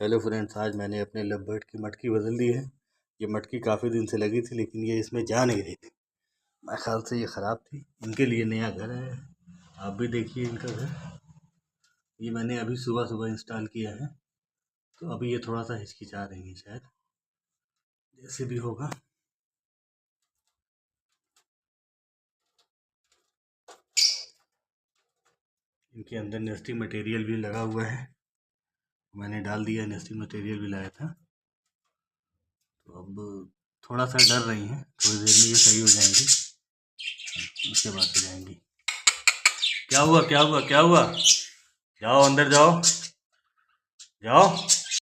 Hello friends, आज मैंने अपने लवबर्ड की मटकी बदल दी है। ये मटकी काफ़ी दिन से लगी थी लेकिन ये इसमें जा नहीं रही थी। मेरे ख्याल से ये ख़राब थी। इनके लिए नया घर है, आप भी देखिए इनका घर। ये मैंने अभी सुबह सुबह इंस्टॉल किया है, तो अभी ये थोड़ा सा हिचकिचा रही है शायद। जैसे भी होगा। इनके अंदर नेस्टिंग मटेरियल भी लगा हुआ है, मैंने डाल दिया। नेस्टिंग मटेरियल भी लाया था, तो अब थोड़ा सा डर रही हैं। थोड़ी देर में ये सही हो जाएंगी, उसके बाद हो जाएंगी। क्या हुआ क्या हुआ क्या हुआ? जाओ अंदर जाओ, जाओ।